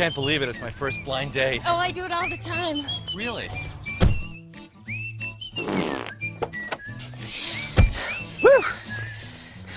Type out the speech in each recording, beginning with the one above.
can't believe it. It's my first blind date. Oh, I do it all the time. Really? Woo!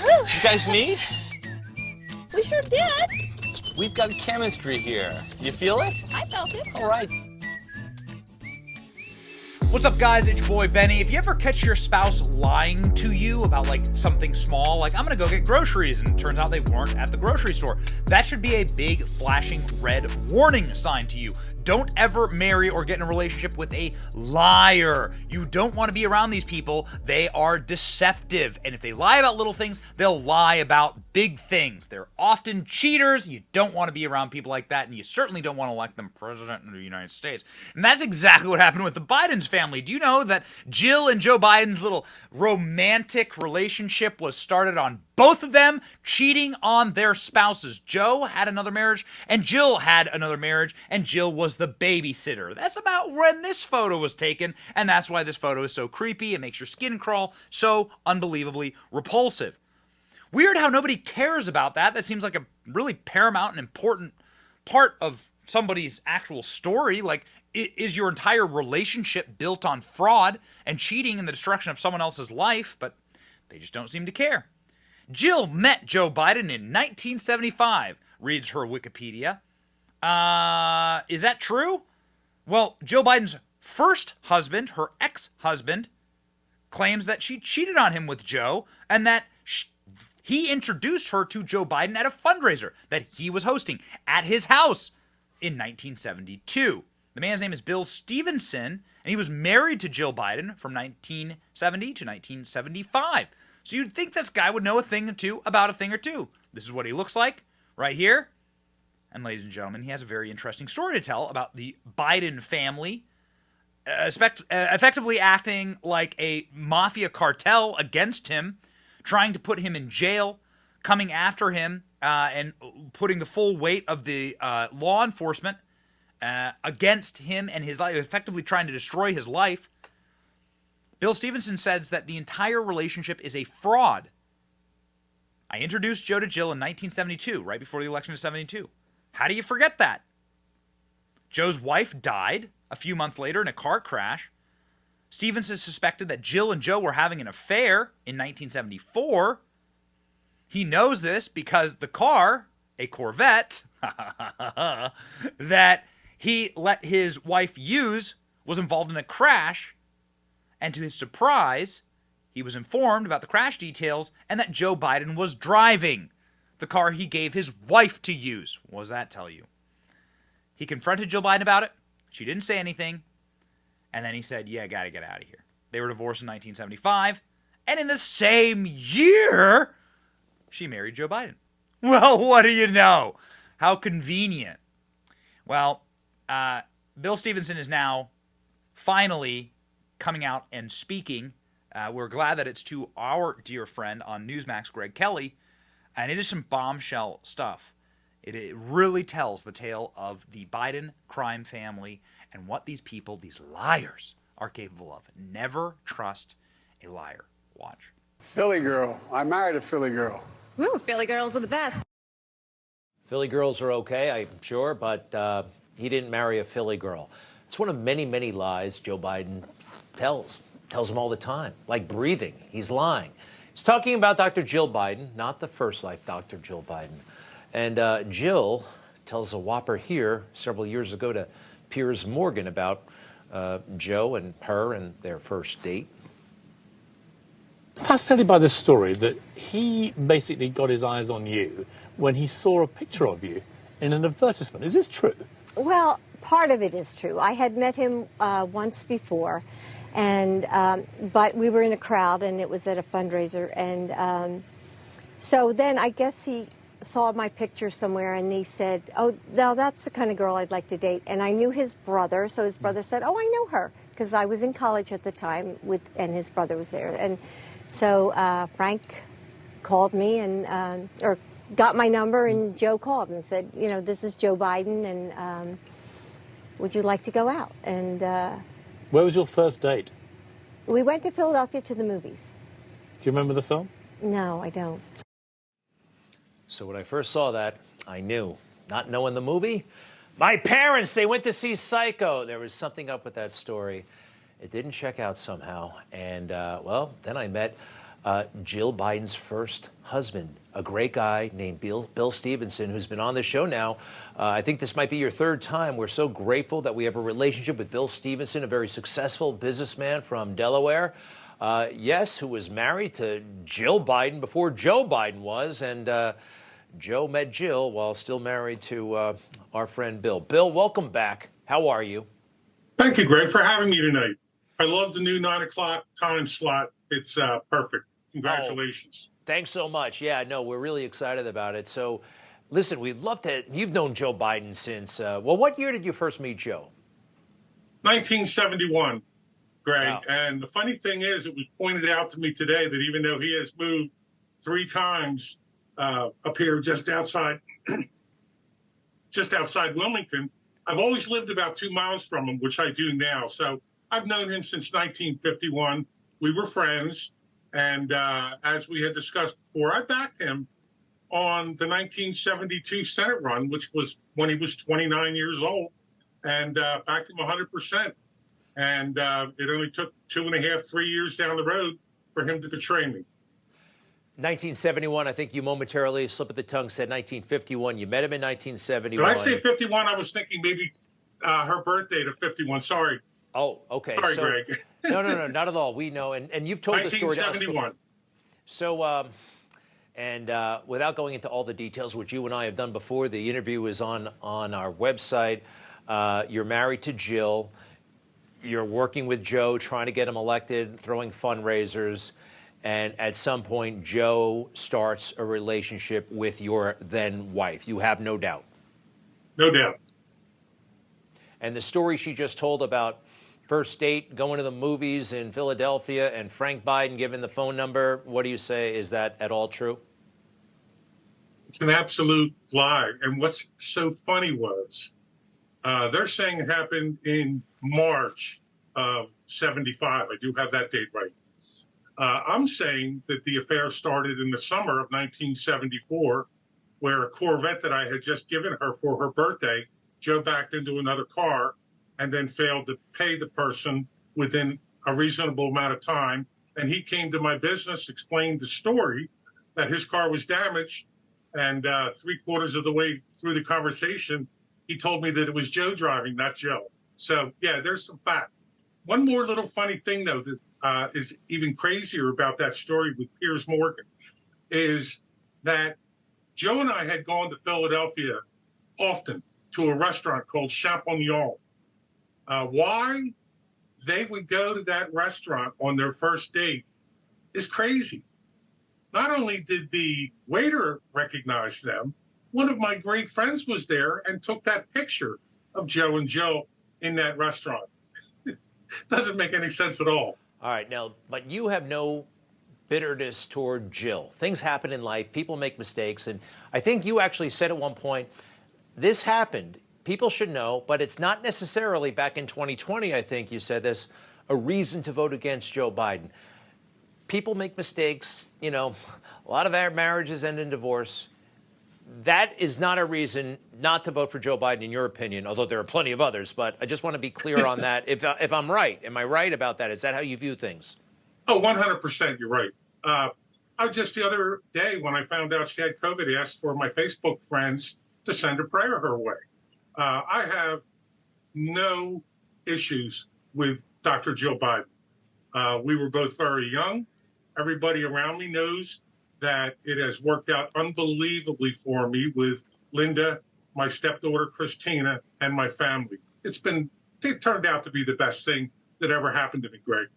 You guys meet? We sure did. We've got chemistry here. You feel it? I felt it. All right. What's up, guys? It's your boy Benny. If you ever catch your spouse lying to you about like something small, like I'm gonna go get groceries, and it turns out they weren't at the grocery store, that should be a big flashing red warning sign to you. Don't ever marry or get in a relationship with a liar. You don't want to be around these people. They are deceptive. And if they lie about little things, they'll lie about big things. They're often cheaters. You don't want to be around people like that, and you certainly don't want to elect them president of the United States. And that's exactly what happened with the Biden's family. Do you know that Jill and Joe Biden's little romantic relationship was started on both of them cheating on their spouses? Joe had another marriage, and Jill had another marriage, and Jill was the babysitter. That's about when this photo was taken, and that's why this photo is so creepy. It makes your skin crawl, so unbelievably repulsive. Weird how nobody cares about that. That seems like a really paramount and important part of somebody's actual story. Like, is your entire relationship built on fraud and cheating and the destruction of someone else's life? But they just don't seem to care. Jill met Joe Biden in 1975, reads her Wikipedia. Is that true? Well, Joe Biden's first husband, her ex-husband, claims that she cheated on him with Joe and that he introduced her to Joe Biden at a fundraiser that he was hosting at his house in 1972. The man's name is Bill Stevenson, and he was married to Jill Biden from 1970 to 1975. So you'd think this guy would know a thing or two about a thing or two. This is what he looks like right here. And ladies and gentlemen, he has a very interesting story to tell about the Biden family, effectively acting like a mafia cartel against him, trying to put him in jail, coming after him, and putting the full weight of the law enforcement against him and his life, effectively trying to destroy his life. Bill Stevenson says that the entire relationship is a fraud. I introduced Joe to Jill in 1972, right before the election of 72. How do you forget that? Joe's wife died a few months later in a car crash. Stevenson suspected that Jill and Joe were having an affair in 1974. He knows this because the car, a Corvette, that he let his wife use was involved in a crash. And to his surprise, he was informed about the crash details and that Joe Biden was driving the car he gave his wife to use. What does that tell you? He confronted Jill Biden about it. She didn't say anything. And then he said, yeah, I got to get out of here. They were divorced in 1975. And in the same year, she married Joe Biden. Well, what do you know? How convenient. Well, Bill Stevenson is now finally coming out and speaking. We're glad that it's to our dear friend on Newsmax, Greg Kelly, and it is some bombshell stuff. It really tells the tale of the Biden crime family and what these people, these liars, are capable of. Never trust a liar. Watch. Philly girl. I married a Philly girl. Woo, Philly girls are the best. Philly girls are okay, I'm sure, but he didn't marry a Philly girl. It's one of many, many lies Joe Biden tells them all the time, like breathing. He's lying. He's talking about Dr. Jill Biden, not the first life Dr. Jill Biden. And Jill tells a whopper here several years ago to Piers Morgan about Joe and her and their first date. Fascinated by this story that he basically got his eyes on you when he saw a picture of you in an advertisement. Is this true? Well, part of it is true. I had met him once before, and but we were in a crowd, and it was at a fundraiser, and so then I guess he saw my picture somewhere, and he said, "Oh, now that's the kind of girl I'd like to date." And I knew his brother, so his brother said, "Oh, I know her," because I was in college at the time and his brother was there, and so Frank called me and or got my number, and Joe called and said, "You know, this is Joe Biden, and would you like to go out?" And where was your first date? We went to Philadelphia to the movies. Do you remember the film? No, I don't. So when I first saw that, I knew. Not knowing the movie, My parents, they went to see Psycho. There was something up with that story. It didn't check out somehow. And, well, then I met Jill Biden's first husband, a great guy named Bill Stevenson, who's been on the show now. I think this might be your third time. We're so grateful that we have a relationship with Bill Stevenson, a very successful businessman from Delaware. Yes, who was married to Jill Biden before Joe Biden was. And Joe met Jill while still married to our friend Bill. Bill, welcome back. How are you? Thank you, Greg, for having me tonight. I love the new 9 o'clock time slot. It's perfect. Congratulations. Oh, thanks so much. Yeah, no, we're really excited about it. So, listen, we'd love to. You've known Joe Biden since, well, what year did you first meet Joe? 1971, Greg. Wow. And the funny thing is, it was pointed out to me today that even though he has moved 3 times up here just outside Wilmington, I've always lived about 2 miles from him, which I do now. So I've known him since 1951. We were friends. And as we had discussed before, I backed him on the 1972 Senate run, which was when he was 29 years old, and backed him 100%. And it only took 2.5, 3 years down the road for him to betray me. 1971, I think you momentarily, slip of the tongue, said 1951. You met him in 1971. Did I say 51? I was thinking maybe her birthday to 51. Sorry. Oh, okay. Sorry, Greg. No, not at all. We know, and you've told the story to us 1971. before. So, without going into all the details, which you and I have done before, the interview is on our website. You're married to Jill. You're working with Joe, trying to get him elected, throwing fundraisers. And at some point, Joe starts a relationship with your then wife. You have no doubt. No doubt. And the story she just told about first date, going to the movies in Philadelphia, and Frank Biden giving the phone number, what do you say? Is that at all true? It's an absolute lie. And what's so funny was they're saying it happened in March of 75. I do have that date right. I'm saying that the affair started in the summer of 1974, where a Corvette that I had just given her for her birthday, Joe backed into another car and then failed to pay the person within a reasonable amount of time. And he came to my business, explained the story, that his car was damaged. And 3/4 of the way through the conversation, he told me that it was Joe driving, not Joe. So, yeah, there's some fact. One more little funny thing, though, that is even crazier about that story with Piers Morgan is that Joe and I had gone to Philadelphia often to a restaurant called Champignon. Why they would go to that restaurant on their first date is crazy. Not only did the waiter recognize them, one of my great friends was there and took that picture of Joe and Jill in that restaurant. Doesn't make any sense at all. All right, now, but you have no bitterness toward Jill. Things happen in life. People make mistakes. And I think you actually said at one point, this happened. People should know, but it's not necessarily, back in 2020, I think you said this, a reason to vote against Joe Biden. People make mistakes. You know, a lot of our marriages end in divorce. That is not a reason not to vote for Joe Biden, in your opinion, although there are plenty of others. But I just want to be clear on that. If I'm right, am I right about that? Is that how you view things? Oh, 100%, you're right. I just the other day when I found out she had COVID, asked for my Facebook friends to send a prayer her way. I have no issues with Dr. Jill Biden. We were both very young. Everybody around me knows that it has worked out unbelievably for me with Linda, my stepdaughter, Christina, and my family. It turned out to be the best thing that ever happened to me, Greg.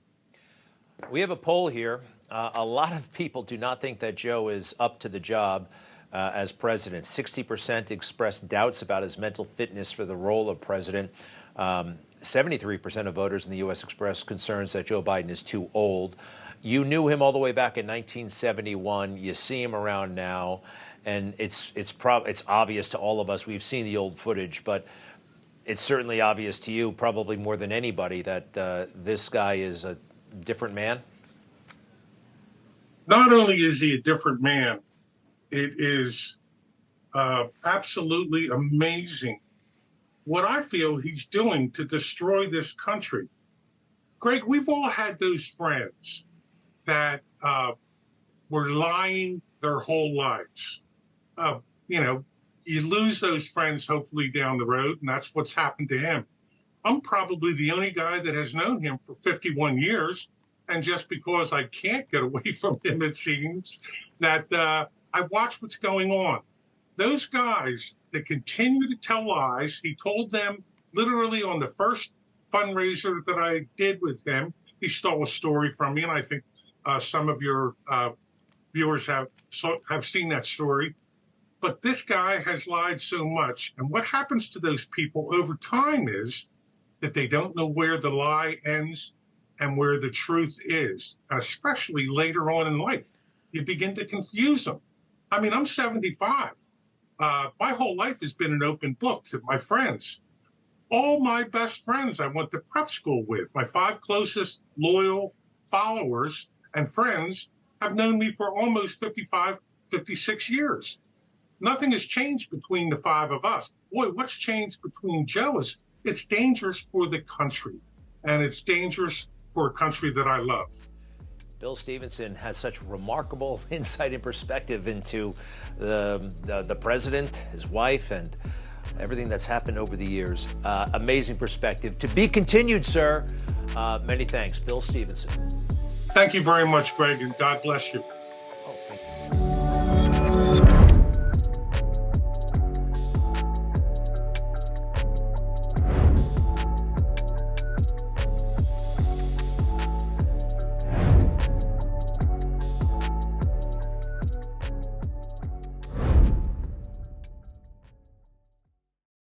We have a poll here. A lot of people do not think that Joe is up to the job as president. 60% expressed doubts about his mental fitness for the role of president. 73% of voters in the U.S. expressed concerns that Joe Biden is too old. You knew him all the way back in 1971. You see him around now, and it's obvious to all of us. We've seen the old footage, but it's certainly obvious to you, probably more than anybody, that this guy is a different man. Not only is he a different man, it is absolutely amazing what I feel he's doing to destroy this country. Greg, we've all had those friends that were lying their whole lives. You know, you lose those friends hopefully down the road, and that's what's happened to him. I'm probably the only guy that has known him for 51 years, and just because I can't get away from him, it seems, that I watch what's going on. Those guys that continue to tell lies, he told them literally on the first fundraiser that I did with him, he stole a story from me, and I think some of your viewers have seen that story. But this guy has lied so much. And what happens to those people over time is that they don't know where the lie ends and where the truth is, and especially later on in life. You begin to confuse them. I mean, I'm 75. My whole life has been an open book to my friends. All my best friends I went to prep school with, my 5 closest loyal followers and friends have known me for almost 55, 56 years. Nothing has changed between the 5 of us. Boy, what's changed between Joe is it's dangerous for the country, and it's dangerous for a country that I love. Bill Stevenson has such remarkable insight and perspective into the president, his wife, and everything that's happened over the years. Amazing perspective. To be continued, sir. Many thanks. Bill Stevenson. Thank you very much, Greg, and God bless you.